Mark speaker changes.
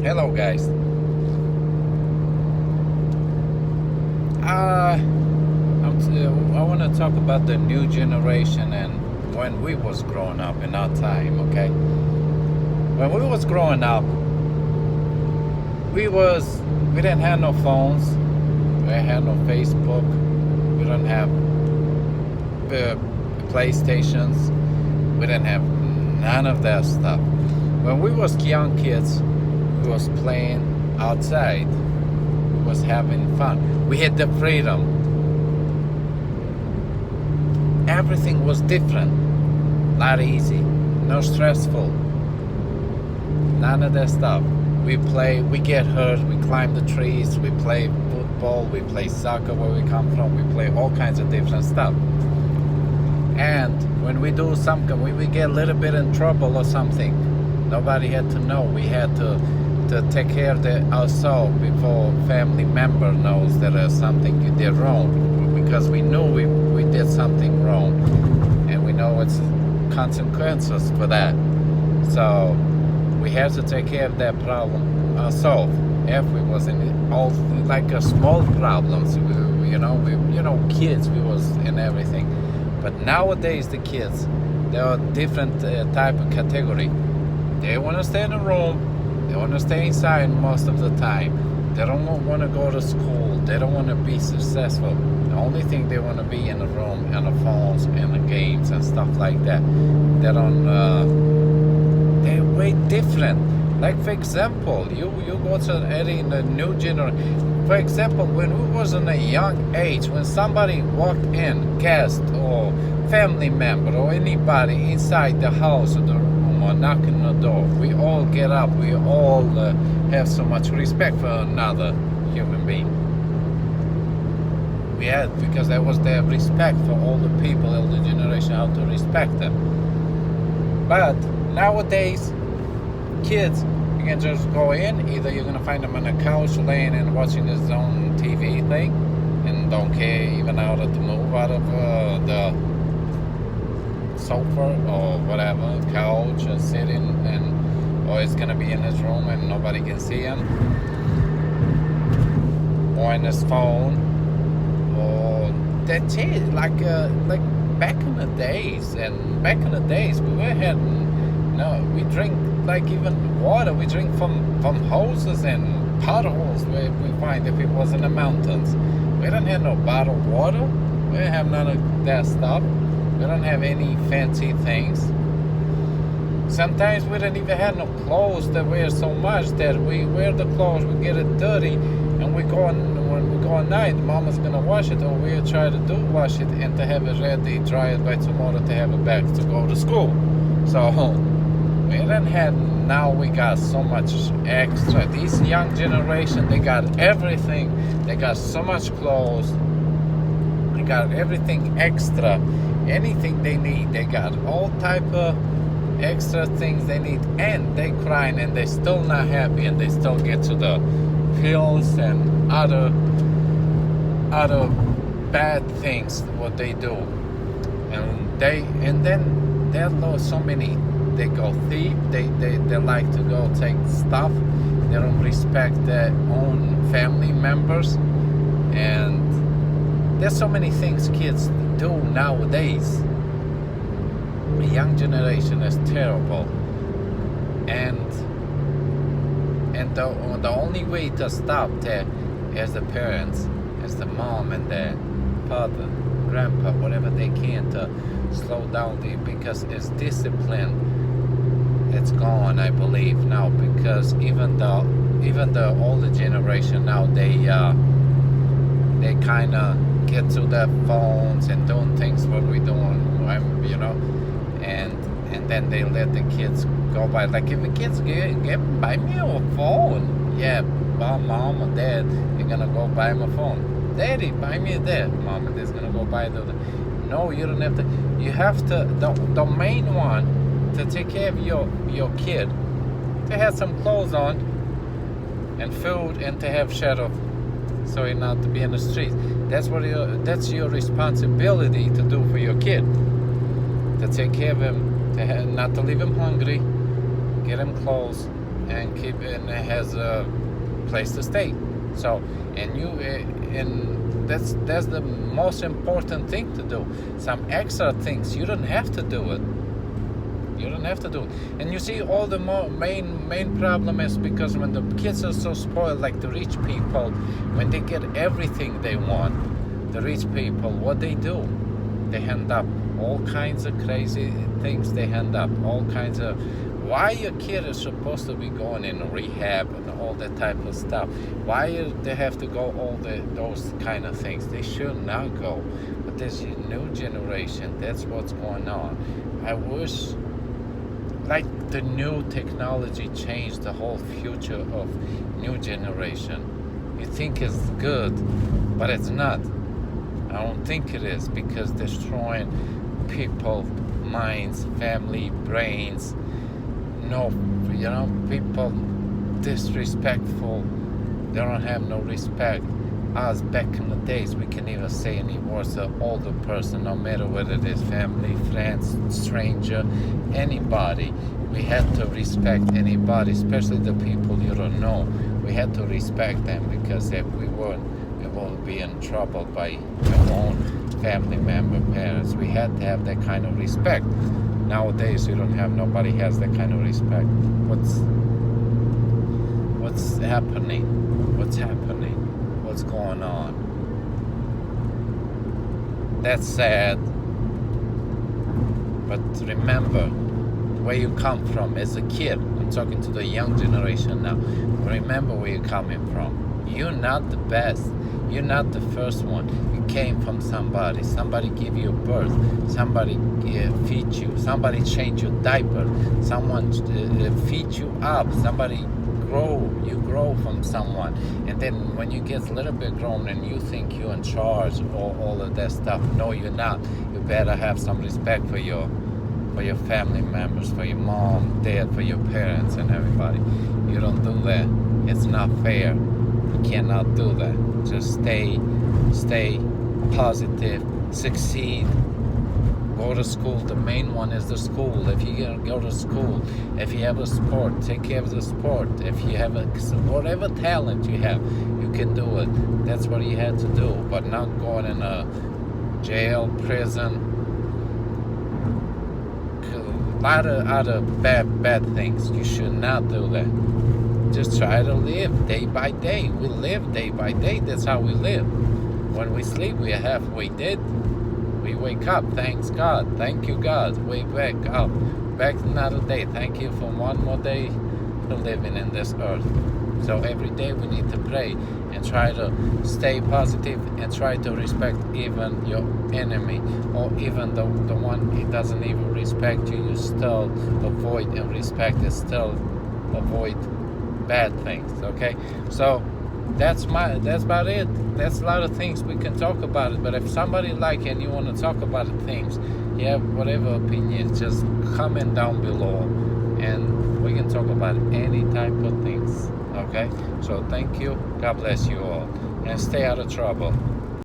Speaker 1: Hello, guys. I want to talk about the new generation and when we was growing up in our time. Okay, when we was growing up, we didn't have no phones, we didn't have no Facebook, we didn't have uh, PlayStations, we didn't have none of that stuff. When we was young kids, we was playing outside, we was having fun. We had the freedom. Everything was different, not easy, no stressful, none of that stuff. We get hurt, we climb the trees, we play football, we play soccer where we come from, we play all kinds of different stuff. And when we do something, when we get a little bit in trouble or something, nobody had to know. We had to take care of ourselves before family member knows that there's something you did wrong. Because we knew we did something wrong. And we know it's consequences for that. So we had to take care of that problem ourselves. If we was in all like a small problems, kids, we was in everything. But nowadays the kids, they are different type of category. They want to stay in a room. They want to stay inside most of the time. They don't want to go to school. They don't want to be successful. The only thing they want to be in the room and the phones and the games and stuff like that. They don't. They're way different. Like for example, you go to any in the new generation. For example, when we was in a young age, when somebody walked in, guest or family member or anybody inside the house or the room or knocking on the door, we all get up. We all have so much respect for another human being. We had, because there was the respect for all the people, all the generation, how to respect them. But nowadays, kids, you can just go in, either you're gonna find them on a couch laying and watching his own TV thing and don't care even how to move out of the sofa or whatever, couch and sitting, or it's gonna be in his room and nobody can see him, or in his phone, or that's it. Like back in the days, we drink like even water. We drink from hoses and potholes where we find if it was in the mountains. We don't have no bottled water. We don't have none of that stuff. We don't have any fancy things. Sometimes we don't even have no clothes to wear so much that we wear the clothes, we get it dirty, and when we go at night, mama's gonna wash it, or we'll try to wash it and to have it ready, dry it by tomorrow to have it back to go to school. So we didn't have, now we got so much extra. This young generation, they got everything. They got so much clothes. They got everything extra. Anything they need, they got all type of extra things they need, and they crying and they still not happy, and they still get to the pills and other bad things what they do, and then they lose so many. They go thief. They like to go take stuff. They don't respect their own family members, and there's so many things kids do nowadays. The young generation is terrible, and the only way to stop that is the parents, is the mom and the father, grandpa, whatever they can to slow down because it's discipline. It's gone, I believe now, because even the older generation now, they kind of get to their phones and doing things what we doing, and then they let the kids go by. Like if the kids buy me a phone, yeah, mom or dad, you're gonna go buy him a phone. Daddy, buy me a that. Mom and dad's gonna go buy the. No, you don't have to. You have to. The main one to take care of your kid, to have some clothes on and food and to have shelter, so you're not to be in the streets. That's your responsibility to do for your kid, to take care of him, not to leave him hungry, get him clothes, and has a place to stay. So, and that's the most important thing to do. Some extra things you don't have to do it. You don't have to do it. And you see, all the main problem is because when the kids are so spoiled, like the rich people, when they get everything they want, the rich people, what they do, they hand up all kinds of crazy things. They hand up all kinds of. Why your kid is supposed to be going in rehab and all that type of stuff? Why they have to go all those kind of things? They should not go. But this new generation, that's what's going on. I wish, like, the new technology changed the whole future of new generation. You think it's good, but it's not. I don't think it is, because destroying people, minds, family, brains. No, people disrespectful. They don't have no respect. Us back in the days, we can even say any words to older person, no matter whether it is family, friends, stranger, anybody. We had to respect anybody, especially the people you don't know. We had to respect them, because if we weren't, we will be in trouble by our own family member, parents. We had to have that kind of respect. Nowadays, you don't have. Nobody has that kind of respect. What's happening? What's happening? What's going on? That's sad. But remember where you come from as a kid. I'm talking to the young generation now. Remember where you're coming from. You're not the best. You're not the first one. You came from somebody. Somebody gave you birth. Somebody feed you. Somebody changed your diaper. Someone feed you up. Somebody you grow from someone. And then when you get a little bit grown and you think you're in charge of all of that stuff, no, you're not. You better have some respect for your family members, for your mom, dad, for your parents and everybody. You don't do that. It's not fair. You cannot do that. Just stay positive, succeed, go to school. The main one is the school. If you go to school, if you have a sport, take care of the sport. If you have whatever talent you have, you can do it. That's what you had to do, but not going in a jail, prison. A lot of other bad things. You should not do that. Just try to live day by day. We live day by day. That's how we live. When we sleep, we are halfway dead. We wake up. Thanks God. Thank you, God. We wake up. Back another day. Thank you for one more day for living in this earth. So every day we need to pray and try to stay positive and try to respect even your enemy, or even the one who doesn't even respect you. You still avoid and respect and still avoid bad things. Okay, so that's about it. That's a lot of things we can talk about it. But if somebody like and you want to talk about things, you have whatever opinion, just comment down below and we can talk about any type of things. Okay, so thank you. God bless you all, and stay out of trouble.